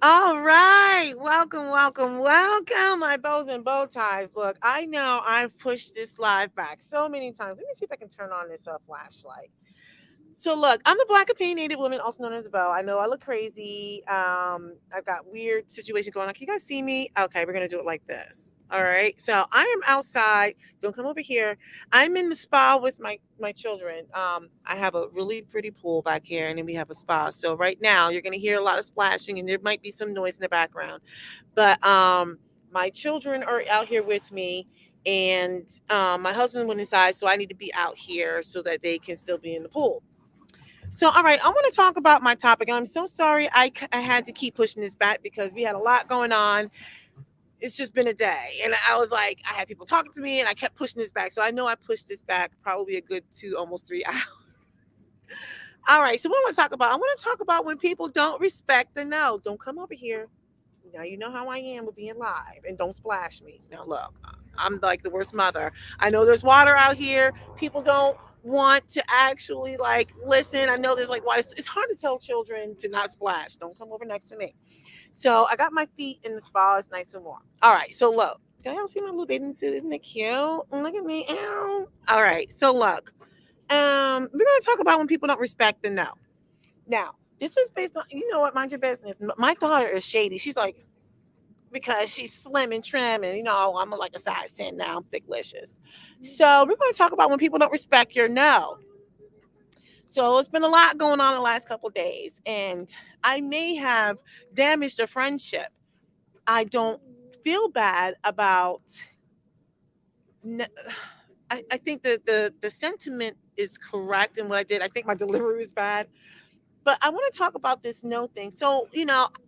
All right. Welcome, welcome, welcome, my bows and bow ties. Look, I know I've pushed this live back so many times. Let me see if I can turn on this flashlight. So look, I'm a black opinionated woman, also known as Bo. I know I look crazy. I've got weird situation going on. Can you guys see me? Okay, we're gonna do it like this. All right. So I am outside. Don't come over here. I'm in the spa with my children. I have a really pretty pool back here, and then we have a spa. So right now you're gonna hear a lot of splashing, and there might be some noise in the background. But my children are out here with me, and my husband went inside, so I need to be out here so that they can still be in the pool. So, all right, I want to talk about my topic. And I'm so sorry I had to keep pushing this back because we had a lot going on. It's just been a day. And I was like, I had people talking to me and I kept pushing this back. So I know I pushed this back probably a good 2, almost 3 hours. All right, so what I want to talk about? I want to talk about when people don't respect the no. Don't come over here. Now you know how I am with being live, and don't splash me. Now look, I'm like the worst mother. I know there's water out here. People don't want to actually like listen. I know there's like water. It's hard to tell children to not splash. Don't come over next to me. So I got my feet in the spa. It's nice and warm. All right. So look, y'all see my little bathing suit? Isn't it cute? Look at me. Ow. All right. So look, we're gonna talk about when people don't respect the no. Now, this is based on, you know what, mind your business. My daughter is shady. She's like, because she's slim and trim, and I'm like a size 10 now. I'm thicklicious. So we're going to talk about when people don't respect your no. So it's been a lot going on the last couple of days, and I may have damaged a friendship. I don't feel bad about. n- I think that the sentiment is correct in what I did. I think my delivery was bad. But I want to talk about this no thing. So,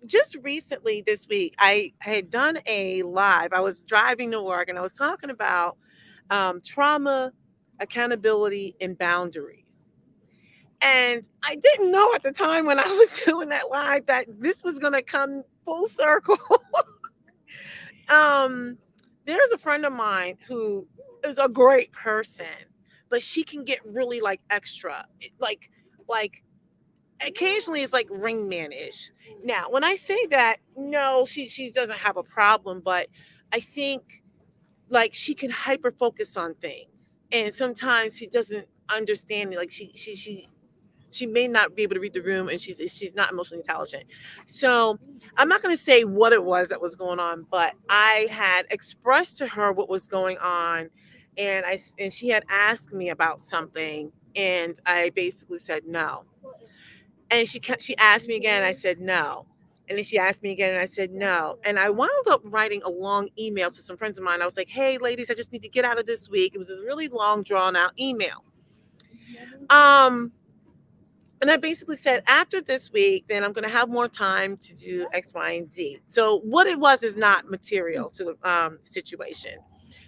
just recently this week, I had done a live. I was driving to work and I was talking about trauma, accountability, and boundaries. And I didn't know at the time when I was doing that live that this was going to come full circle. um, there's a friend of mine who is a great person, but she can get really like extra, like occasionally it's like Ring Man ish. Now, when I say that, no, she doesn't have a problem, but I think like she can hyper focus on things, and sometimes she doesn't understand. Like she may not be able to read the room, and she's not emotionally intelligent. So I'm not going to say what it was that was going on, but I had expressed to her what was going on, and she had asked me about something, and I basically said no. And she asked me again, and I said no. And then she asked me again, and I said no. And I wound up writing a long email to some friends of mine. I was like, hey, ladies, I just need to get out of this week. It was a really long, drawn out email. Um, and I basically said, after this week, then I'm going to have more time to do X, Y, and Z. So what it was is not material to the situation.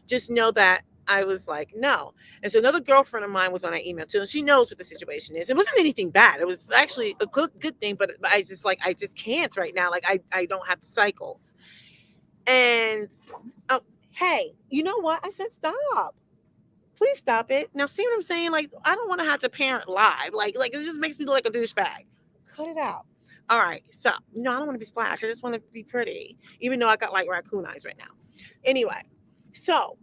Just know that I was like, no. And so another girlfriend of mine was on that email too. And she knows what the situation is. It wasn't anything bad. It was actually a good thing, but I just can't right now. Like I don't have the cycles. And oh, hey, you know what? I said stop. Please stop it. Now see what I'm saying? Like I don't want to have to parent live. Like it just makes me look like a douchebag. Cut it out. All right. So no, I don't want to be splashed. I just want to be pretty. Even though I got like raccoon eyes right now. Anyway, so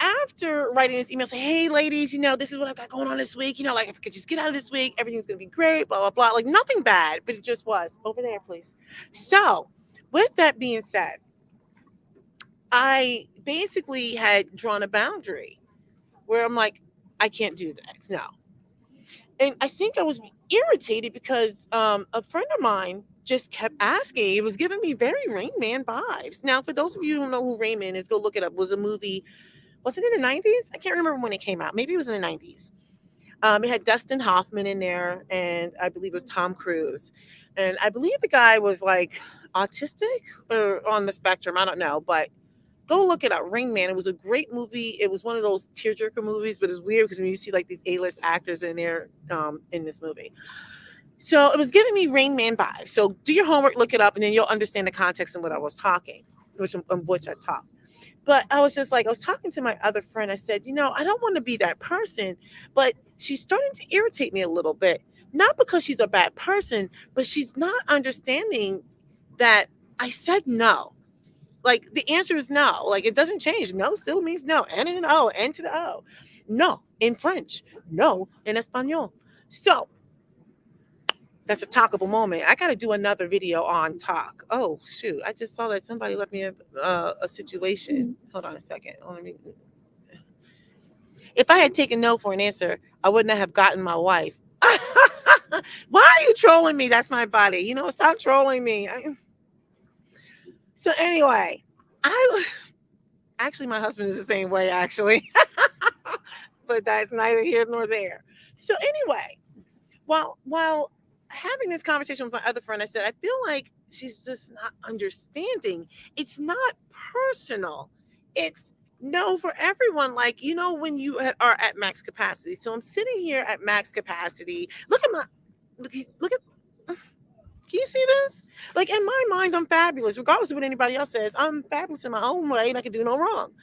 after writing this email, say, hey, ladies, this is what I've got going on this week. Like, if I could just get out of this week, everything's going to be great, blah, blah, blah. Like, nothing bad, but it just was. Over there, please. So, with that being said, I basically had drawn a boundary where I'm like, I can't do that. No. And I think I was irritated because a friend of mine just kept asking. It was giving me very Rain Man vibes. Now, for those of you who don't know who Rain Man is, go look it up. It was a movie. Was it in the 90s? I can't remember when it came out. Maybe it was in the 90s. It had Dustin Hoffman in there, and I believe it was Tom Cruise. And I believe the guy was like autistic or on the spectrum. I don't know, but go look it up. Ring Man. It was a great movie. It was one of those tearjerker movies, but it's weird because when you see like these A-list actors in there in this movie. So it was giving me Rain Man vibes. So do your homework, look it up, and then you'll understand the context and what I was talking, which I talked. But I was just like, I was talking to my other friend. I said, I don't want to be that person, but she's starting to irritate me a little bit. Not because she's a bad person, but she's not understanding. that I said no. Like the answer is no. Like it doesn't change. No still means no. N and an O, N to the O. No in French. No in Espanol. So that's a talkable moment. I got to do another video on talk. Oh shoot! I just saw that somebody left me a situation. Hold on a second. Let me. If I had taken no for an answer, I wouldn't have gotten my wife. Why are you trolling me? That's my body. You know, stop trolling me. So anyway, I actually my husband is the same way actually, but that's neither here nor there. So anyway, while having this conversation with my other friend, I said I feel like she's just not understanding. It's not personal. It's no for everyone. Like you know when you are at max capacity. So I'm sitting here at max capacity. Look at my look at. Can you see this? Like in my mind, I'm fabulous, regardless of what anybody else says. I'm fabulous in my own way, and I can do no wrong.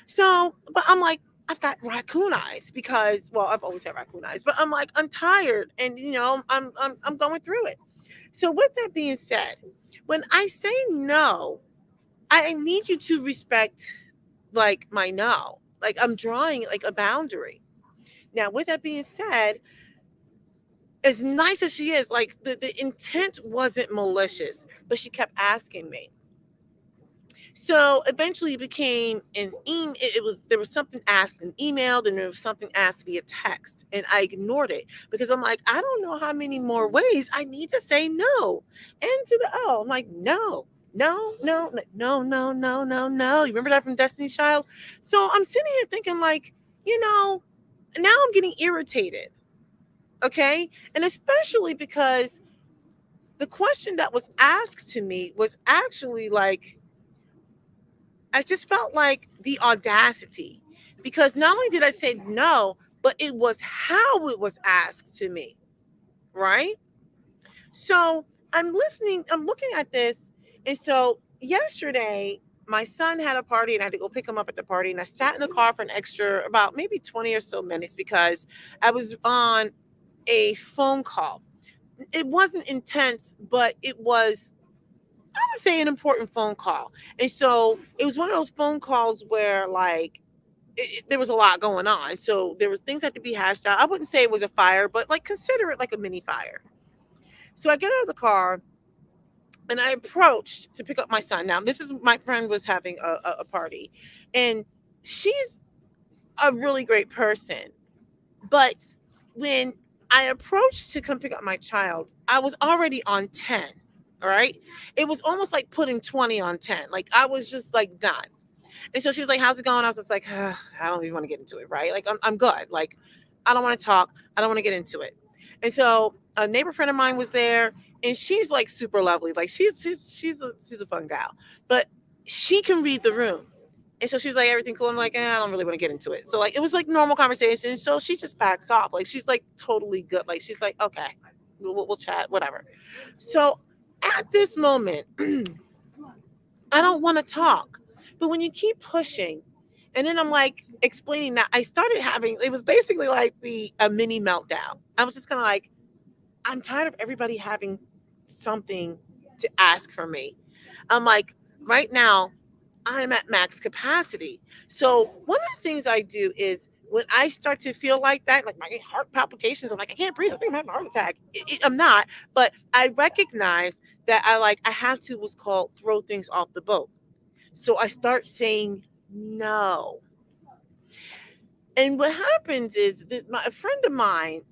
So, but I'm like, I've got raccoon eyes because, well, I've always had raccoon eyes, but I'm like, I'm tired, and you know, I'm going through it. So, with that being said, when I say no, I need you to respect like my no. Like I'm drawing like a boundary. Now, with that being said, as nice as she is, like the intent wasn't malicious, but she kept asking me. So eventually it became an email. It was there was something asked in email, then there was something asked via text, and I ignored it because I'm like, I don't know how many more ways I need to say no. N to the O. I'm like, no, no, no, no, no, no, no, no. You remember that from Destiny's Child? So I'm sitting here thinking, like, you know, now I'm getting irritated. Okay, and especially because the question that was asked to me was actually like I just felt like the audacity because not only did I say no, but it was how it was asked to me, right? So I'm listening, I'm looking at this. And so yesterday, my son had a party and I had to go pick him up at the party. And I sat in the car for an extra about maybe 20 or so minutes because I was on a phone call. It wasn't intense, but it was I would say an important phone call. And so it was one of those phone calls where like there was a lot going on. So there was things that had to be hashed out. I wouldn't say it was a fire, but like consider it like a mini fire. So I get out of the car and I approached to pick up my son. Now this is my friend was having a party and she's a really great person. But when I approached to come pick up my child, I was already on 10. All right. It was almost like putting 20 on 10. Like I was just like done. And so she was like, how's it going? I was just like, I don't even want to get into it. Right. Like I'm good. Like I don't want to talk. I don't want to get into it. And so a neighbor friend of mine was there and she's like super lovely. Like she's a fun gal, but she can read the room. And so she was like, everything cool. I'm like, I don't really want to get into it. So like, it was like normal conversation. So she just backs off. Like, she's like totally good. Like, she's like, okay, we'll chat, whatever. So at this moment, I don't want to talk. But when you keep pushing, and then I'm like explaining that I started having, it was basically like a mini meltdown. I was just kind of like, I'm tired of everybody having something to ask for me. I'm like, right now, I'm at max capacity. So one of the things I do is when I start to feel like that, like my heart palpitations, I'm like, I can't breathe. I think I'm having a heart attack. I'm not, but I recognize that I have to what's called throw things off the boat. So I start saying no. And what happens is that a friend of mine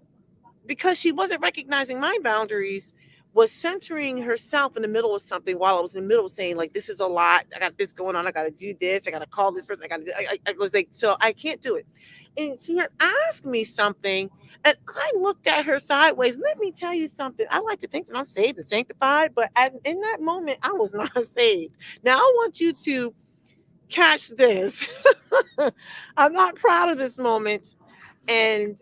because she wasn't recognizing my boundaries was centering herself in the middle of something while I was in the middle of saying like this is a lot, I got this going on, I got to do this, I got to call this person, I got to do I was like so I can't do it. And she had asked me something and I looked at her sideways. Let me tell you something, I like to think that I'm saved and sanctified, but in that moment I was not saved. Now I want you to catch this. I'm not proud of this moment. And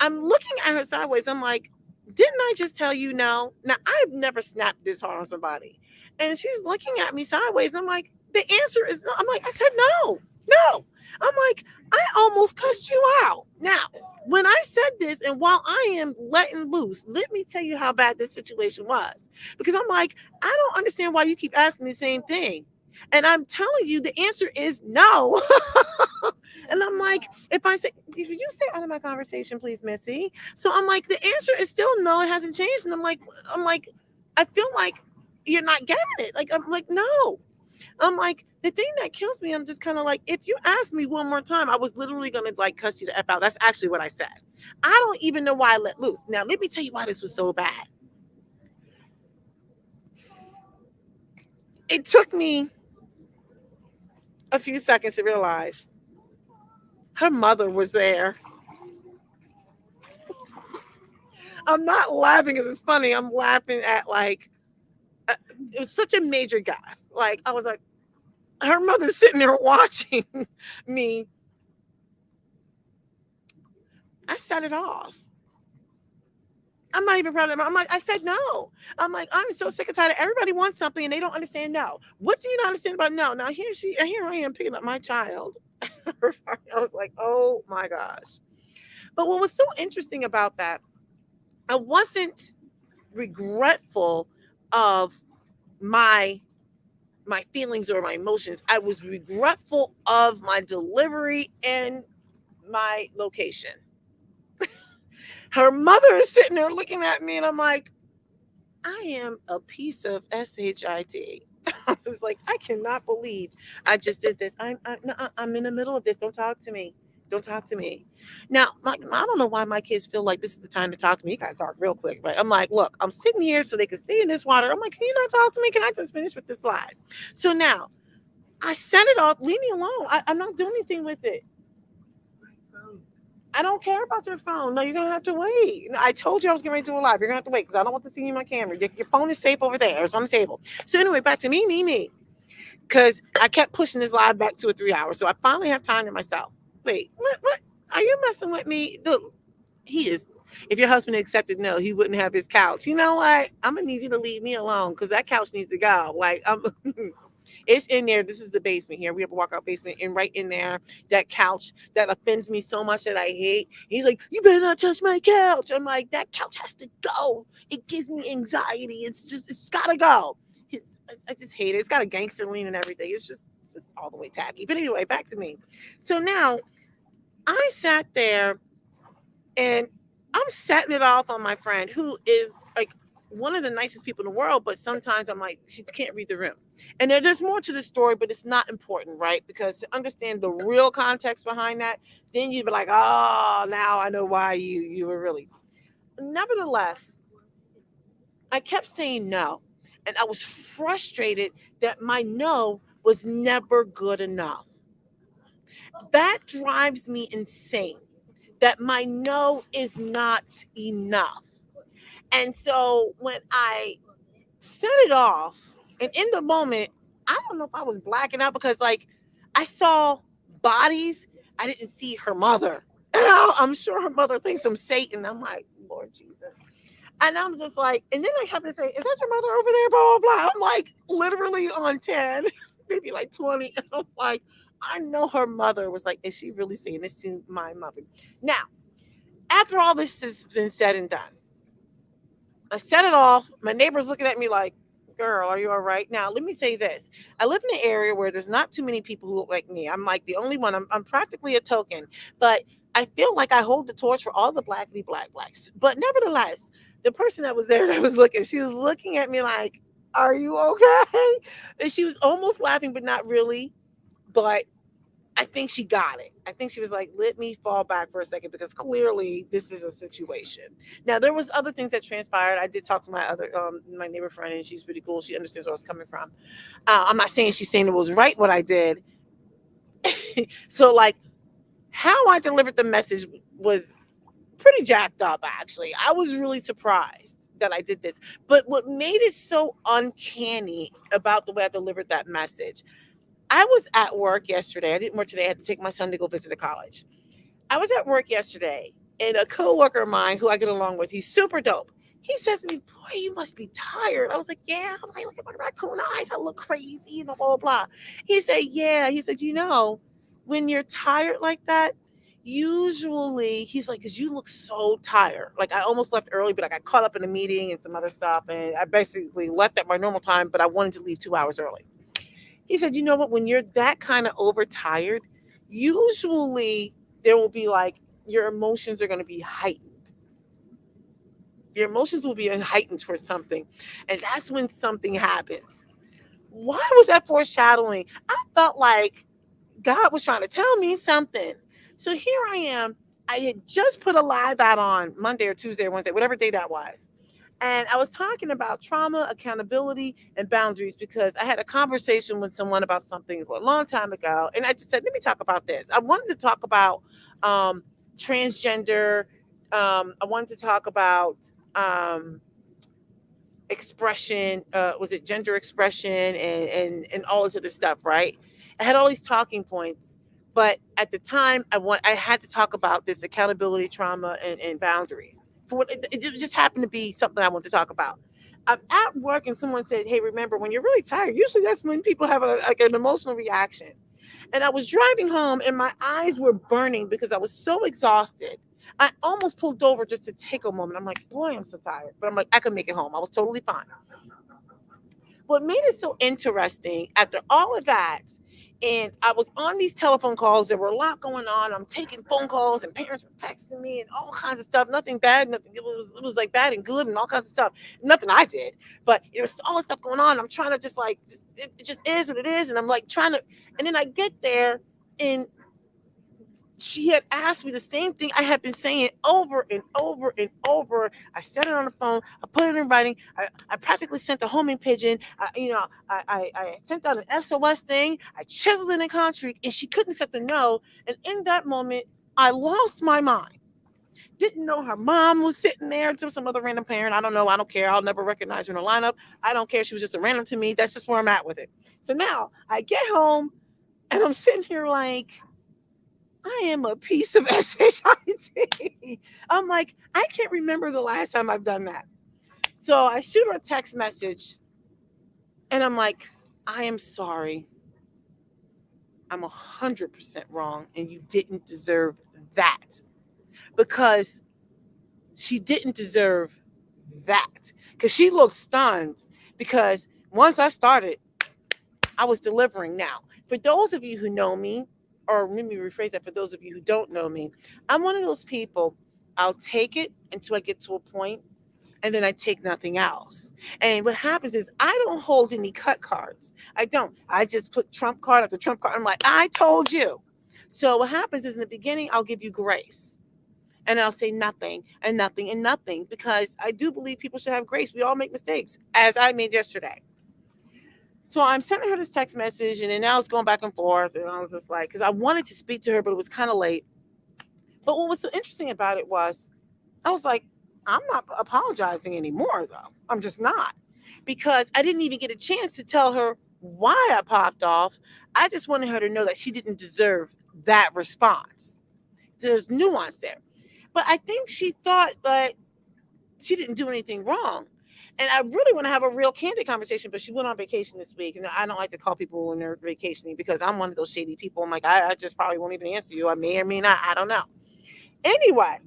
I'm looking at her sideways. I'm like, didn't I just tell you no? Now, I've never snapped this hard on somebody. And she's looking at me sideways. And I'm like, the answer is no. I'm like, I said no, no. I'm like, I almost cussed you out. Now, when I said this, and while I am letting loose, let me tell you how bad this situation was. Because I'm like, I don't understand why you keep asking the same thing. And I'm telling you, the answer is no. And I'm like, if I say, would you stay out of my conversation, please, Missy? So I'm like, the answer is still no, it hasn't changed. And I'm like, I feel like you're not getting it. Like, I'm like, no. I'm like, the thing that kills me, I'm just kind of like, if you ask me one more time, I was literally gonna like cuss you the F out. That's actually what I said. I don't even know why I let loose. Now, let me tell you why this was so bad. It took me a few seconds to realize her mother was there. I'm not laughing because it's funny. I'm laughing at like, uh, it was such a major gaffe. Like, I was like, her mother's sitting there watching me. I set it off. I'm not even proud of them. I'm like, I said no. I'm like, I'm so sick and tired. Everybody wants something and they don't understand no. What do you not understand about no? Now here I am picking up my child. I was like, oh my gosh. But what was so interesting about that, I wasn't regretful of my my feelings or my emotions. I was regretful of my delivery and my location. Her mother is sitting there looking at me and I'm like, I am a piece of shit. I was like, I cannot believe I just did this. I'm in the middle of this. Don't talk to me. Don't talk to me. Now, like, I don't know why my kids feel like this is the time to talk to me. You gotta talk real quick, right? I'm like, look, I'm sitting here so they can stay in this water. I'm like, can you not talk to me? Can I just finish with this slide? So now I sent it off. Leave me alone. I'm not doing anything with it. I don't care about your phone. No, you're gonna have to wait. I told you I was getting ready to do a live. You're gonna have to wait because I don't want to see you in my camera. Your phone is safe over there. It's on the table. So anyway, back to me. Because I kept pushing this live back 2 or 3 hours. So I finally have time to myself. Wait, what? Are you messing with me? Look, he is. If your husband accepted no, he wouldn't have his couch. You know what? I'm gonna need you to leave me alone because that couch needs to go. Like I'm it's in there. This is the basement here. We have a walkout basement, and right in there, that couch that offends me so much that I hate. He's like, "You better not touch my couch." I'm like, "That couch has to go. It gives me anxiety. It's gotta go." I just hate it. It's got a gangster lean and everything. It's just all the way tacky. But anyway, back to me. So now I sat there and I'm setting it off on my friend who is like one of the nicest people in the world, but sometimes I'm like, she can't read the room. And there's more to the story, but it's not important, right? Because to understand the real context behind that, then you'd be like, oh, now I know why you were really. Nevertheless, I kept saying no. And I was frustrated that my no was never good enough. That drives me insane that my no is not enough. And so when I set it off, and in the moment, I don't know if I was blacking out because like I saw bodies, I didn't see her mother. And I'm sure her mother thinks I'm Satan. I'm like, Lord Jesus. And I'm just like, and then I happen to say, is that your mother over there? Blah, blah, blah. I'm like literally on 10, maybe like 20. And I'm like, I know her mother was like, is she really saying this to my mother? Now, after all this has been said and done, I set it off. My neighbor's looking at me like, girl, are you all right? Now, let me say this. I live in an area where there's not too many people who look like me. I'm like the only one. I'm practically a token, but I feel like I hold the torch for all the blackity blacks. But nevertheless, the person that was there that was looking, she was looking at me like, are you okay? And she was almost laughing, but not really. But I think she got it. I think she was like, let me fall back for a second because clearly this is a situation. Now there was other things that transpired. I did talk to my other my neighbor friend and she's pretty cool. She understands where I was coming from. I'm not saying she's saying it was right what I did. So like how I delivered the message was pretty jacked up actually. I was really surprised that I did this. But what made it so uncanny about the way I delivered that message, I was at work yesterday. I didn't work today. I had to take my son to go visit the college. I was at work yesterday, and a coworker of mine who I get along with, he's super dope. He says to me, "Boy, you must be tired." I was like, "Yeah." I'm like, "Look at my raccoon eyes. I look crazy." And blah, blah, blah. He said, "Yeah." He said, "You know, when you're tired like that, Usually he's like, because you look so tired. Like I almost left early, but I got caught up in a meeting and some other stuff. And I basically left at my normal time, but I wanted to leave 2 hours early. He said, you know what? When you're that kind of overtired, usually there will be like your emotions are going to be heightened. Your emotions will be heightened for something. And that's when something happens. Why was that foreshadowing? I felt like God was trying to tell me something. So here I am. I had just put a live out on Monday or Tuesday or Wednesday, whatever day that was. And I was talking about trauma, accountability, and boundaries because I had a conversation with someone about something a long time ago. And I just said, let me talk about this. I wanted to talk about um, transgender. I wanted to talk about um, expression, was it gender expression and all this other stuff, right? I had all these talking points, but at the time I had to talk about this accountability, trauma, and boundaries. For what it just happened to be something I wanted to talk about. I'm at work and someone said, hey, remember when you're really tired, usually that's when people have like an emotional reaction. And I was driving home and my eyes were burning because I was so exhausted. I almost pulled over just to take a moment. I'm like, boy, I'm so tired. But I'm like, I could make it home. I was totally fine. What made it so interesting after all of that, and I was on these telephone calls, there were a lot going on. I'm taking phone calls and parents were texting me and all kinds of stuff. Nothing bad, nothing. It was like bad and good and all kinds of stuff. Nothing I did, but it was all this stuff going on. I'm trying to just like, it just is what it is. And I'm like trying to, and then I get there and she had asked me the same thing I had been saying over and over and over. I said it on the phone. I put it in writing. I practically sent a homing pigeon. I sent out an SOS thing. I chiseled it in concrete, and she couldn't accept the no. And in that moment, I lost my mind. Didn't know her mom was sitting there to some other random parent. I don't know. I don't care. I'll never recognize her in a lineup. I don't care. She was just a random to me. That's just where I'm at with it. So now I get home and I'm sitting here like, I am a piece of shit. I'm like, I can't remember the last time I've done that. So I shoot her a text message and I'm like, I am sorry. I'm 100% wrong and you didn't deserve that because she didn't deserve that because she looked stunned because once I started, I was delivering. Now, for those of you who know me, or let me rephrase that, for those of you who don't know me, I'm one of those people, I'll take it until I get to a point, and then I take nothing else. And what happens is I don't hold any cut cards. I don't. I just put trump card after trump card. I'm like, I told you. So what happens is in the beginning, I'll give you grace. And I'll say nothing and nothing and nothing because I do believe people should have grace. We all make mistakes, as I made yesterday. So I'm sending her this text message, and then now it's going back and forth. And I was just like, because I wanted to speak to her, but it was kind of late. But what was so interesting about it was, I was like, I'm not apologizing anymore, though. I'm just not. Because I didn't even get a chance to tell her why I popped off. I just wanted her to know that she didn't deserve that response. There's nuance there. But I think she thought that she didn't do anything wrong. And I really want to have a real candid conversation, but she went on vacation this week. And I don't like to call people when they're vacationing because I'm one of those shady people. I'm like, I just probably won't even answer you. I may or may not. I don't know. Anyway,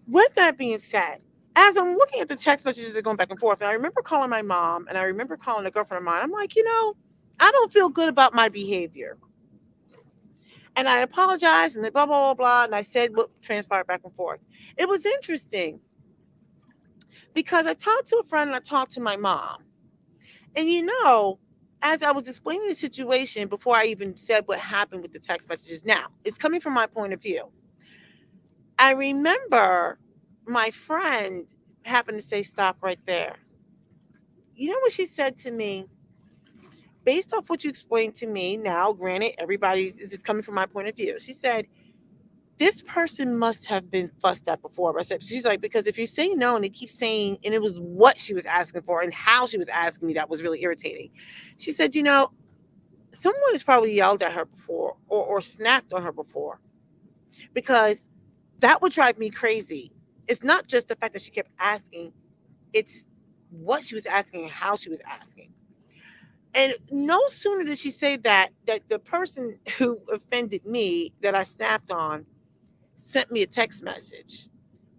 with that being said, as I'm looking at the text messages that are going back and forth, and I remember calling my mom and I remember calling a girlfriend of mine, I'm like, I don't feel good about my behavior. And I apologized and blah, blah, blah, blah. And I said what transpired back and forth. It was interesting because I talked to a friend and I talked to my mom. And as I was explaining the situation before I even said what happened with the text messages, now it's coming from my point of view. I remember my friend happened to say, stop right there. You know what she said to me? Based off what you explained to me, now, granted, everybody's, this is coming from my point of view. She said, this person must have been fussed at before. I said, she's like, because if you say no and they keep saying, and it was what she was asking for and how she was asking me that was really irritating. She said, someone has probably yelled at her before or snapped on her before because that would drive me crazy. It's not just the fact that she kept asking, it's what she was asking and how she was asking. And no sooner did she say that the person who offended me that I snapped on sent me a text message,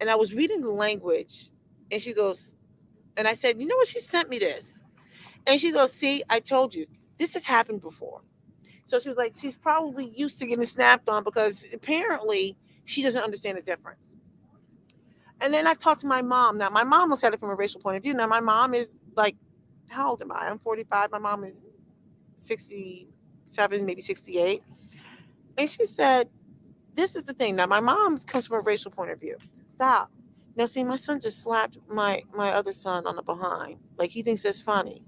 and I was reading the language, and she goes, and I said, you know what? She sent me this, and she goes, see, I told you, this has happened before. So she was like, she's probably used to getting snapped on because apparently she doesn't understand the difference. And then I talked to my mom. Now, my mom looks at it from a racial point of view. Now, my mom is like, how old am I? I'm 45. My mom is 67, maybe 68. And she said, this is the thing. Now, my mom comes from a racial point of view. Stop. Now, see, my son just slapped my other son on the behind. Like, he thinks that's funny.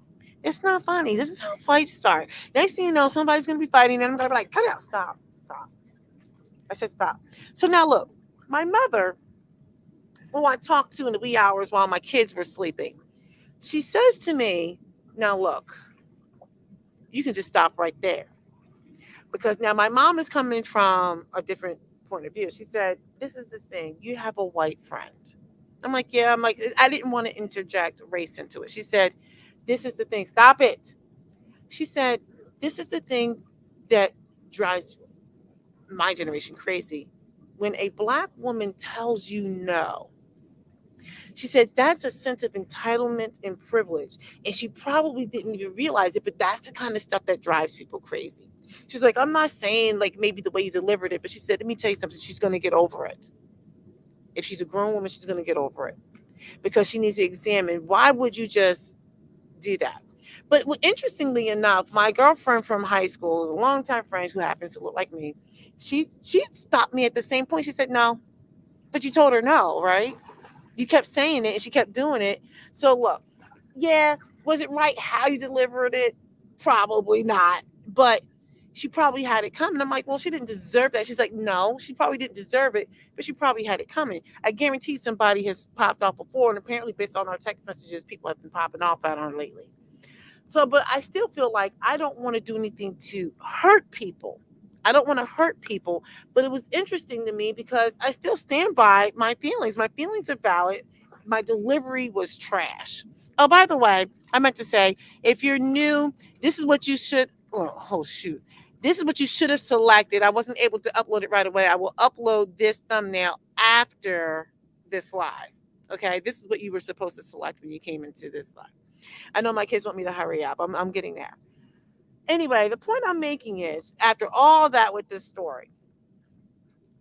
It's not funny. This is how fights start. Next thing you know, somebody's going to be fighting, and I'm going to be like, cut it out. Stop. Stop. I said, stop. So now, look, my mother, who I talked to in the wee hours while my kids were sleeping, she says to me, now, look, you can just stop right there. Because now my mom is coming from a different point of view. She said, this is the thing. You have a white friend. I'm like, yeah. I'm like, I didn't want to interject race into it. She said, this is the thing. Stop it. She said, this is the thing that drives my generation crazy. When a black woman tells you no, she said that's a sense of entitlement and privilege. And she probably didn't even realize it, but that's the kind of stuff that drives people crazy. She's like, I'm not saying like maybe the way you delivered it, but she said, let me tell you something. She's going to get over it. If she's a grown woman, she's going to get over it because she needs to examine why would you just do that. But interestingly enough, my girlfriend from high school, a longtime friend who happens to look like me, she stopped me at the same point. She said, no, but you told her no, right? You kept saying it and she kept doing it. So look, yeah, was it right how you delivered it? Probably not. But she probably had it coming. I'm like, well, she didn't deserve that. She's like, no, she probably didn't deserve it, but she probably had it coming. I guarantee somebody has popped off before, and apparently, based on our text messages, people have been popping off at her lately. So, but I still feel like I don't want to do anything to hurt people. I don't want to hurt people. But it was interesting to me because I still stand by my feelings. My feelings are valid. My delivery was trash. Oh, by the way, I meant to say, if you're new, this is what you should. Oh shoot. This is what you should have selected. I wasn't able to upload it right away. I will upload this thumbnail after this live. Okay, this is what you were supposed to select when you came into this live. I know my kids want me to hurry up. I'm getting there. Anyway, the point I'm making is after all that with this story,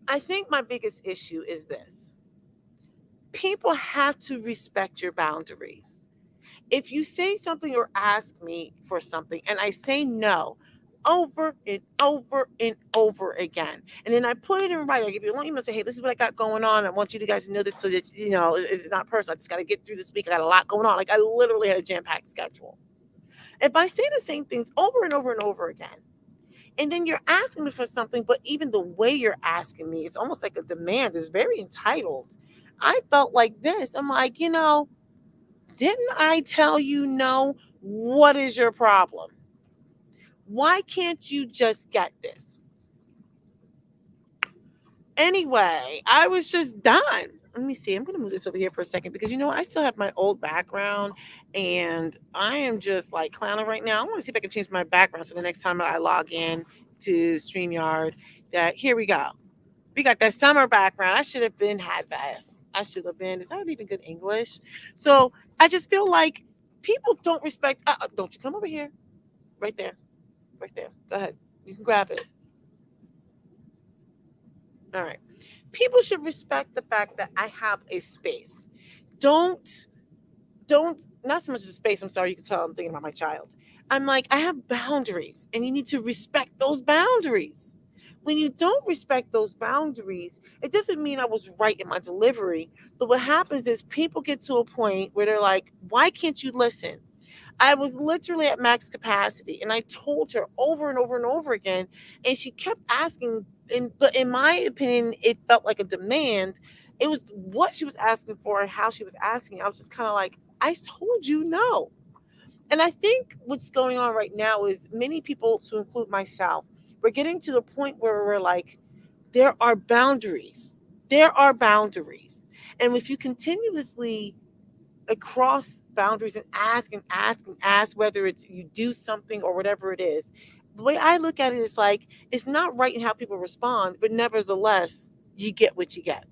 I think my biggest issue is this: people have to respect your boundaries. If you say something or ask me for something and I say no over and over and over again, and then I put it in writing, I give you a long email, say, hey, this is what I got going on. I want you guys to know this so that, it's not personal. I just got to get through this week. I got a lot going on. Like, I literally had a jam packed schedule. If I say the same things over and over and over again, and then you're asking me for something, but even the way you're asking me, it's almost like a demand, is very entitled. I felt like this. I'm like, didn't I tell you no? What is your problem? Why can't you just get this? Anyway, I was just done. Let me see. I'm going to move this over here for a second because I still have my old background and I am just like clowning right now. I want to see if I can change my background so the next time I log in to StreamYard, that here we go. We got that summer background. I should have been had this. I should have been. Is that even good English? So I just feel like people don't respect. Don't you come over here? Right there. Right there. Go ahead. You can grab it. All right. People should respect the fact that I have a space. Don't don't not so much the space. I'm sorry, you can tell I'm thinking about my child. I'm like, I have boundaries and you need to respect those boundaries. When you don't respect those boundaries, it doesn't mean I was right in my delivery. But what happens is people get to a point where they're like, why can't you listen? I was literally at max capacity and I told her over and over and over again. And she kept asking, but in my opinion, it felt like a demand. It was what she was asking for and how she was asking. I was just kind of like, I told you no. And I think what's going on right now is many people, to include myself, we're getting to the point where we're like, there are boundaries. There are boundaries. And if you continuously across boundaries and ask, whether it's you do something or whatever it is. The way I look at it is like it's not right in how people respond, but nevertheless, you get what you get.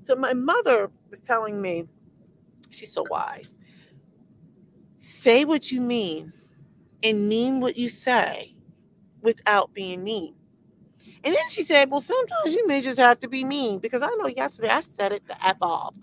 So my mother was telling me, she's so wise. Say what you mean what you say without being mean. And then she said, well, sometimes you may just have to be mean because I know yesterday I said it the F off.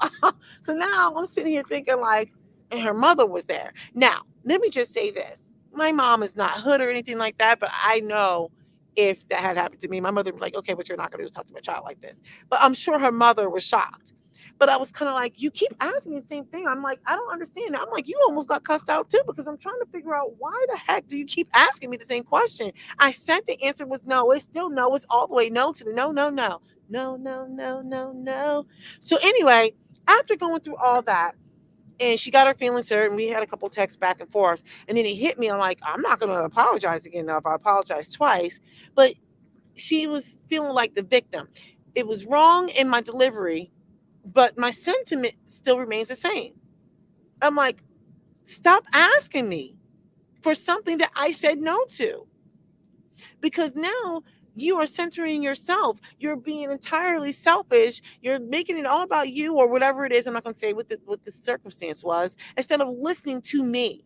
So now I'm sitting here thinking, like, and her mother was there. Now, let me just say this. My mom is not hood or anything like that, but I know if that had happened to me, my mother would be like, okay, what you're not going to do is talk to my child like this. But I'm sure her mother was shocked. But I was kind of like, you keep asking me the same thing. I'm like, I don't understand. I'm like, you almost got cussed out too because I'm trying to figure out why the heck do you keep asking me the same question? I said the answer was no. It's still no. It's all the way no to the no, no, no. No, no, no, no, no. So anyway, after going through all that, and she got her feelings hurt, and we had a couple texts back and forth, and then it hit me. I'm like, I'm not going to apologize again now if I apologize twice. But she was feeling like the victim. It was wrong in my delivery, but my sentiment still remains the same. I'm like, stop asking me for something that I said no to. Because now you are centering yourself. You're being entirely selfish. You're making it all about you or whatever it is. I'm not going to say what the circumstance was, instead of listening to me.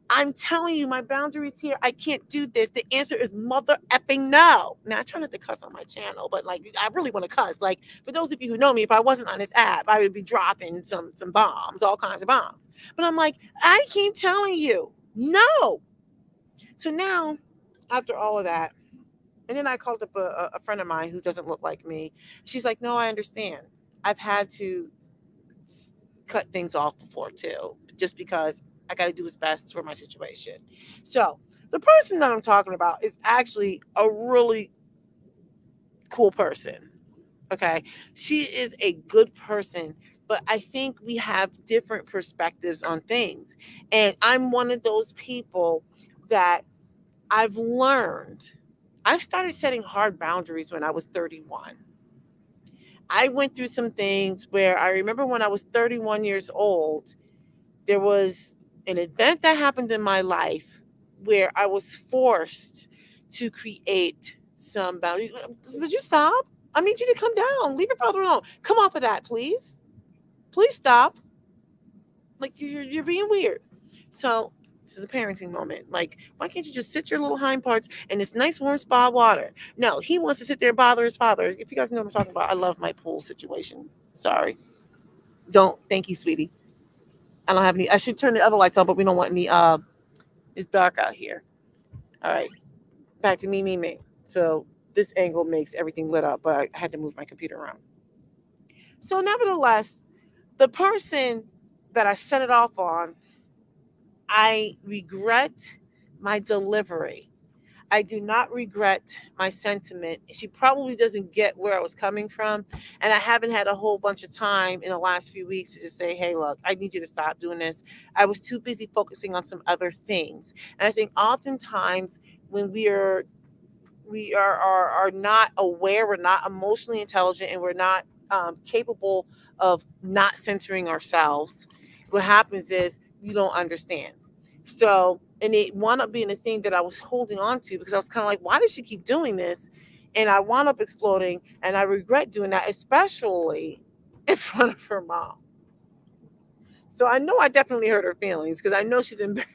I'm telling you, my boundaries here. I can't do this. The answer is mother effing no. Now I try not to cuss on my channel, but like I really want to cuss. Like for those of you who know me, if I wasn't on this app, I would be dropping some bombs, all kinds of bombs. But I'm like, I keep telling you, no. So now, after all of that, and then I called up a friend of mine who doesn't look like me. She's like, no, I understand. I've had to cut things off before too, just because I got to do what's best for my situation. So the person that I'm talking about is actually a really cool person. Okay. She is a good person, but I think we have different perspectives on things. And I'm one of those people that I've learned. I've started setting hard boundaries when I was 31. I went through some things where I remember when I was 31 years old, there was an event that happened in my life where I was forced to create some boundaries. Would you stop? I need you to come down. Leave your brother alone. Come off of that, please. Please stop. Like you're being weird. So this is a parenting moment. Like, why can't you just sit your little hind parts in this nice warm spa water? No, he wants to sit there and bother his father. If you guys know what I'm talking about, I love my pool situation. Sorry. Don't. Thank you, sweetie. I don't have any. I should turn the other lights on, but we don't want any. It's dark out here. All right. Back to me. So this angle makes everything lit up, but I had to move my computer around. So nevertheless, the person that I set it off on, I regret my delivery. I do not regret my sentiment. She probably doesn't get where I was coming from. And I haven't had a whole bunch of time in the last few weeks to just say, hey, look, I need you to stop doing this. I was too busy focusing on some other things. And I think oftentimes when we are not aware, we're not emotionally intelligent, and we're not capable of not censoring ourselves, what happens is you don't understand. So, and it wound up being a thing that I was holding on to because I was kind of like, why does she keep doing this? And I wound up exploding, and I regret doing that, especially in front of her mom. So I know I definitely hurt her feelings because I know she's embarrassed.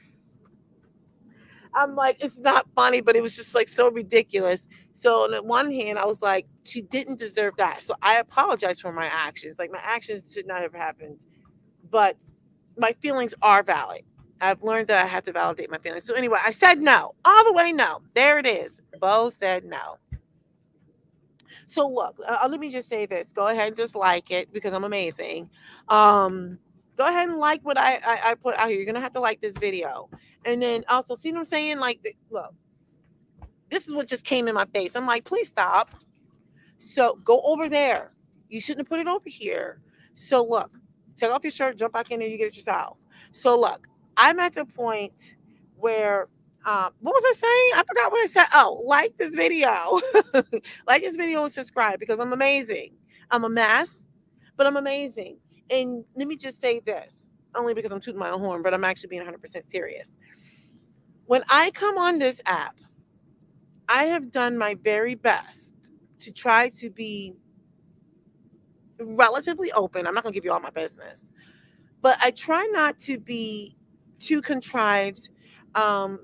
I'm like, it's not funny, but it was just like so ridiculous. So on the one hand, I was like, she didn't deserve that. So I apologize for my actions. Like my actions should not have happened, but my feelings are valid. I've learned that I have to validate my feelings. So anyway, I said no, all the way no. There it is. Bo said no. So look, let me just say this. Go ahead and dislike it because I'm amazing. Go ahead and like what I put out here. You're gonna have to like this video, and then also see what I'm saying. Like, look, this is what just came in my face. I'm like, please stop. So go over there. You shouldn't have put it over here. So look, take off your shirt, jump back in there, you get it yourself. So look, I'm at the point where what was I saying? I forgot what I said. Oh, like this video. Like this video and subscribe because I'm amazing. I'm a mess, but I'm amazing. And let me just say this, only because I'm tooting my own horn, but I'm actually being 100% serious. When I come on this app, I have done my very best to try to be relatively open. I'm not going to give you all my business, but I try not to be too contrived.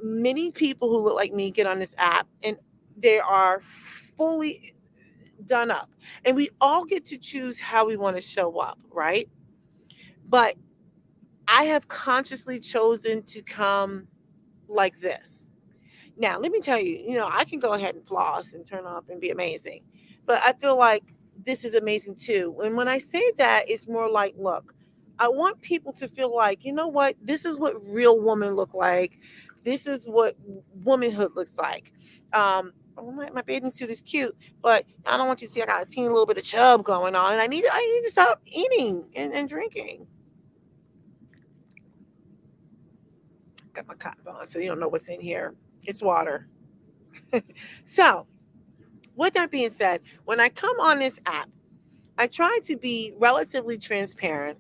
Many people who look like me get on this app and they are fully done up. And we all get to choose how we want to show up, right? But I have consciously chosen to come like this. Now, let me tell you, I can go ahead and floss and turn up and be amazing. But I feel like this is amazing too. And when I say that, it's more like, look, I want people to feel like, you know what? This is what real women look like. This is what womanhood looks like. My bathing suit is cute, but I don't want you to see I got a teeny little bit of chub going on, and I need to stop eating and drinking. Got my cotton on, so you don't know what's in here. It's water. So, with that being said, when I come on this app, I try to be relatively transparent.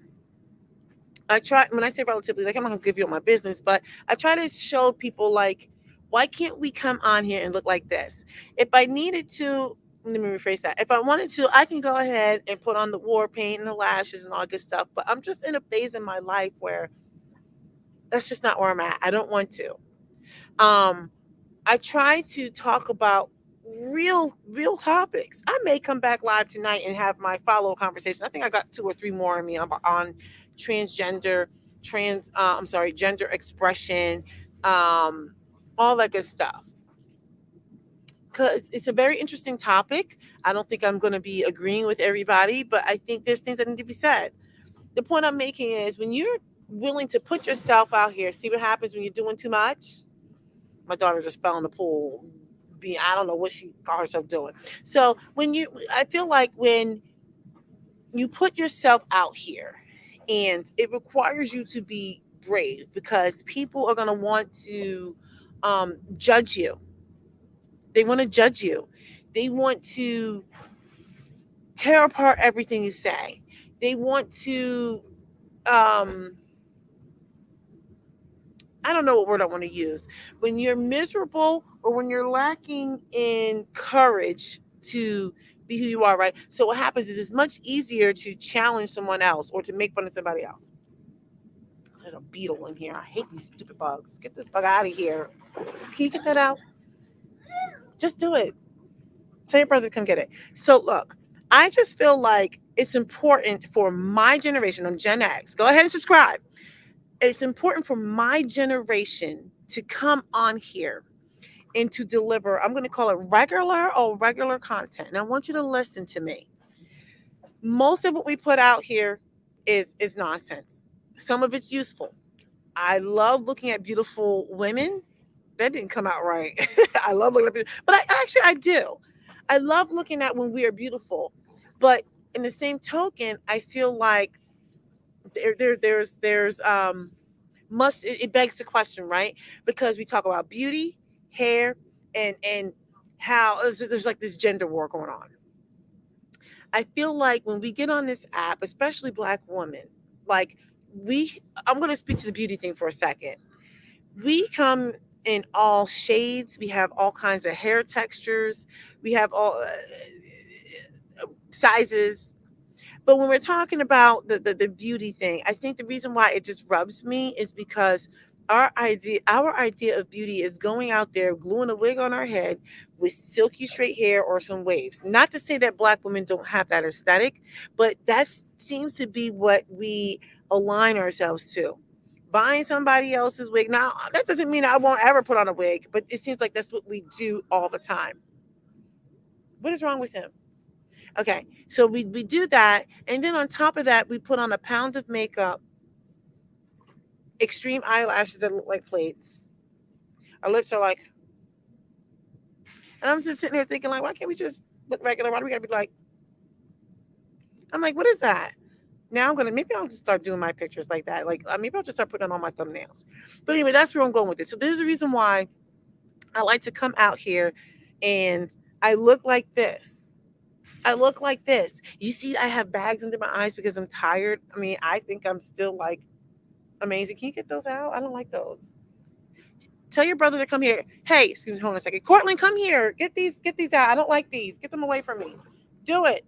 I try, when I say relatively, like I'm not gonna give you all my business, but I try to show people like, why can't we come on here and look like this? If I needed to, let me rephrase that. If I wanted to, I can go ahead and put on the war paint and the lashes and all good stuff. But I'm just in a phase in my life where that's just not where I'm at. I don't want to. Um, I try to talk about real topics. I may come back live tonight and have my follow conversation. I think I got two or three more in me on transgender, I'm sorry, gender expression, um, all that good stuff. Because it's a very interesting topic. I don't think I'm going to be agreeing with everybody, but I think there's things that need to be said. The point I'm making is when you're willing to put yourself out here, see what happens when you're doing too much. My daughter just fell in the pool. I don't know what she got herself doing. So I feel like when you put yourself out here, and it requires you to be brave because people are going to want to judge you. They want to judge you. They want to tear apart everything you say. They want to um, I don't know what word I want to use. When you're miserable or when you're lacking in courage to be who you are, right? So what happens is it's much easier to challenge someone else or to make fun of somebody else. There's a beetle in here. I hate these stupid bugs. Get this bug out of here. Can you get that out? Just do it. Tell your brother to come get it. So look, I just feel like it's important for my generation. I'm Gen X. Go ahead and subscribe. It's important for my generation to come on here and to deliver, I'm going to call it regular content. And I want you to listen to me. Most of what we put out here is nonsense. Some of it's useful. I love looking at beautiful women. That didn't come out right. I love looking at beautiful, but I do. I love looking at when we are beautiful. But in the same token, I feel like there's must it begs the question, right? Because we talk about beauty, hair, and how there's like this gender war going on. I feel like when we get on this app, especially Black women, like I'm going to speak to the beauty thing for a second. We come in all shades. We have all kinds of hair textures. We have all sizes. But when we're talking about the beauty thing, I think the reason why it just rubs me is because our idea of beauty is going out there, gluing a wig on our head with silky straight hair or some waves. Not to say that Black women don't have that aesthetic, but that seems to be what we align ourselves to. Buying somebody else's wig. Now, that doesn't mean I won't ever put on a wig, but it seems like that's what we do all the time. What is wrong with him? Okay, so we do that, and then on top of that, we put on a pound of makeup, extreme eyelashes that look like plates. Our lips are like, and I'm just sitting there thinking, like, why can't we just look regular? Why do we gotta be like? I'm like, what is that? Now maybe I'll just start doing my pictures like that. Like, maybe I'll just start putting on my thumbnails. But anyway, that's where I'm going with this. So there's a reason why I like to come out here, and I look like this. I look like this. You see, I have bags under my eyes because I'm tired. I mean, I think I'm still like amazing. Can you get those out? I don't like those. Tell your brother to come here. Hey, excuse me, hold on a second. Cortland, come here. Get these out. I don't like these. Get them away from me. Do it.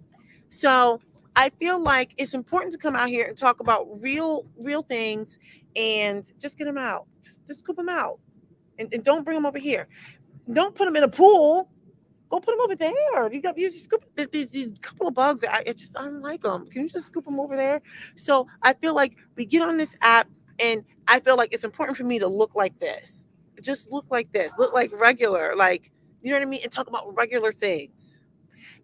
So I feel like it's important to come out here and talk about real things and just get them out. Just scoop them out and don't bring them over here. Don't put them in a pool. Go put them over there. You just scoop these couple of bugs. I don't like them. Can you just scoop them over there? So I feel like we get on this app, and I feel like it's important for me to look like this. Just look like this. Look like regular. Like, you know what I mean? And talk about regular things.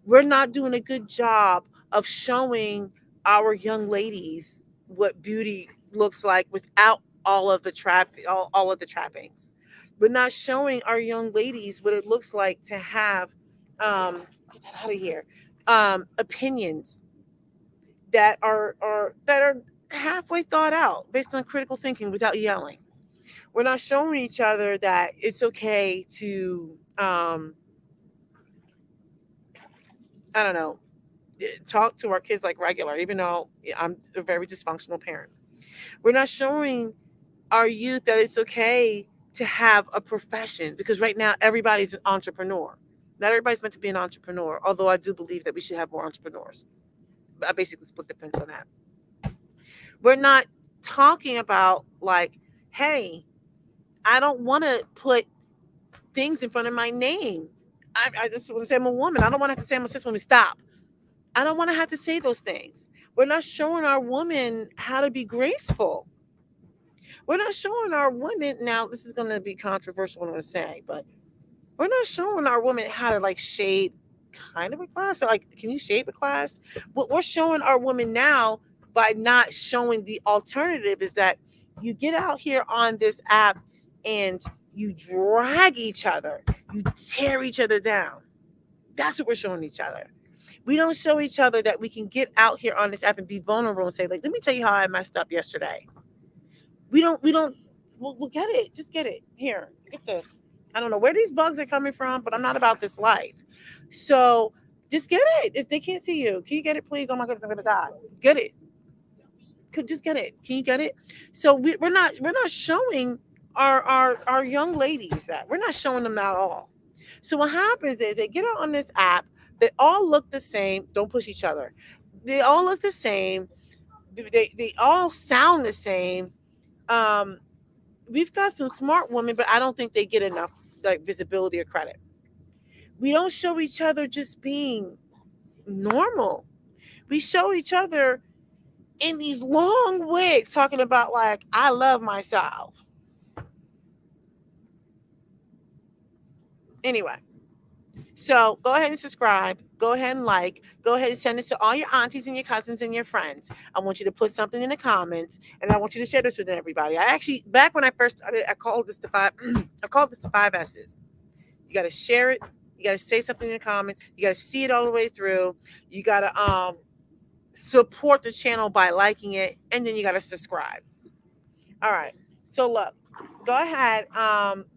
We're not doing a good job of showing our young ladies what beauty looks like without all of the trappings. We're not showing our young ladies what it looks like to have get that out of here opinions that are halfway thought out based on critical thinking without yelling. We're not showing each other that it's okay to I don't know, talk to our kids like regular, even though I'm a very dysfunctional parent. We're not showing our youth that it's okay to have a profession because right now everybody's an entrepreneur. Not everybody's meant to be an entrepreneur, although I do believe that we should have more entrepreneurs. But I basically split the fence on that. We're not talking about like, hey, I don't want to put things in front of my name. I just want to say I'm a woman. I don't want to have to say I'm a cis woman. Stop. I don't want to have to say those things. We're not showing our women how to be graceful. We're not showing our women. Now, this is going to be controversial, what I'm going to say, but we're not showing our women how to like shade kind of a class, but like, can you shade a class? What we're showing our women now by not showing the alternative is that you get out here on this app and you drag each other, you tear each other down. That's what we're showing each other. We don't show each other that we can get out here on this app and be vulnerable and say, like, let me tell you how I messed up yesterday. We don't we'll get it. Just get it. Here, get this. I don't know where these bugs are coming from, but I'm not about this life. So just get it. If they can't see you, can you get it, please? Oh my goodness, I'm gonna die. Get it. Could just get it. Can you get it? So we're not showing our young ladies that. We're not showing them that at all. So what happens is they get on this app, they all look the same. Don't push each other. They all look the same. They all sound the same. Um, we've got some smart women, but I don't think they get enough like visibility or credit. We don't show each other just being normal. We show each other in these long wigs talking about like I love myself. Anyway, so go ahead and subscribe. Go ahead and like. Go ahead and send this to all your aunties and your cousins and your friends. I want you to put something in the comments, and I want you to share this with everybody. I actually, back when I first started, I called this the five. I called this the five S's. You got to share it. You got to say something in the comments. You got to see it all the way through. You got to support the channel by liking it, and then you got to subscribe. All right. So look, go ahead,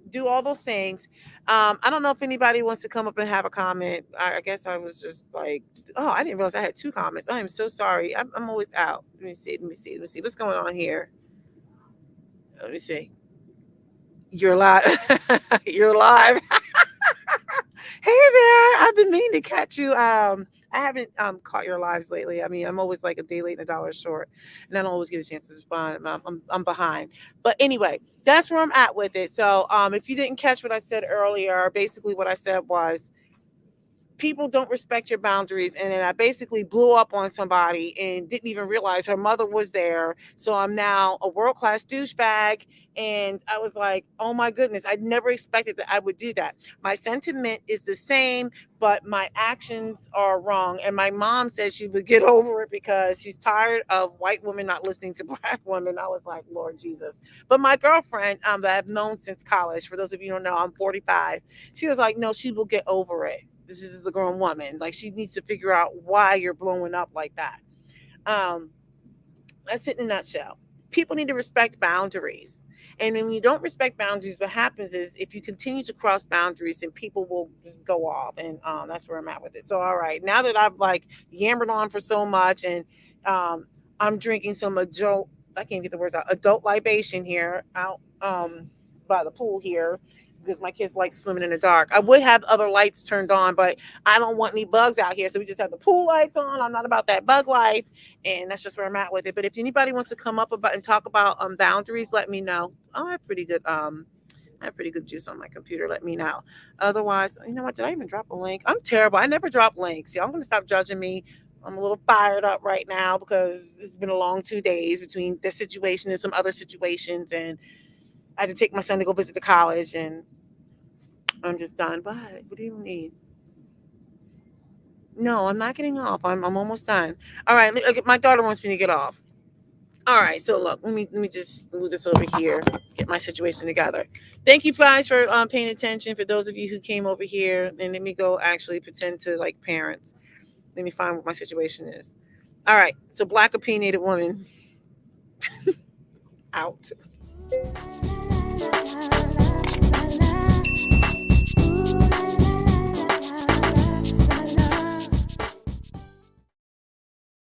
do all those things. I don't know if anybody wants to come up and have a comment. I guess I was just like, oh, I didn't realize I had two comments. I am so sorry. I'm always out. Let me see. Let me see. Let me see what's going on here. Let me see. You're live. You're live. Hey there. I've been meaning to catch you. I haven't caught your lives lately. I mean, I'm always like a day late and a dollar short, and I don't always get a chance to respond. I'm behind. But anyway, that's where I'm at with it. So if you didn't catch what I said earlier, basically what I said was people don't respect your boundaries, and then I basically blew up on somebody and didn't even realize her mother was there. So I'm now a world-class douchebag, and I was like, oh my goodness, I never expected that I would do that. My sentiment is the same, but my actions are wrong. And my mom said she would get over it because she's tired of white women not listening to black women. I was like, Lord Jesus. But my girlfriend that I've known since college, for those of you who don't know, I'm 45, she was like, no, she will get over it. This is a grown woman. Like, she needs to figure out why you're blowing up like that. Um, that's it in a nutshell. People need to respect boundaries. And when you don't respect boundaries, what happens is if you continue to cross boundaries, then people will just go off. And that's where I'm at with it. So, all right, now that I've like yammered on for so much, and um, I'm drinking some adult, I can't get the words out, adult libation here out by the pool here. because my kids like swimming in the dark. I would have other lights turned on, but I don't want any bugs out here. So we just have the pool lights on. I'm not about that bug life. And that's just where I'm at with it. But if anybody wants to come up about and talk about boundaries, let me know. I have pretty good juice on my computer. Let me know. Otherwise, you know what? Did I even drop a link? I'm terrible. I never drop links. Y'all gonna stop judging me. I'm a little fired up right now because it's been a long 2 days between this situation and some other situations, and I had to take my son to go visit the college, and I'm just done. But what do you need? No, I'm not getting off. I'm almost done. All right, my daughter wants me to get off. All right, so look, let me just move this over here, get my situation together. Thank you guys for paying attention. For those of you who came over here, and let me go actually pretend to like parents. Let me find what my situation is. All right, so black opinionated woman out.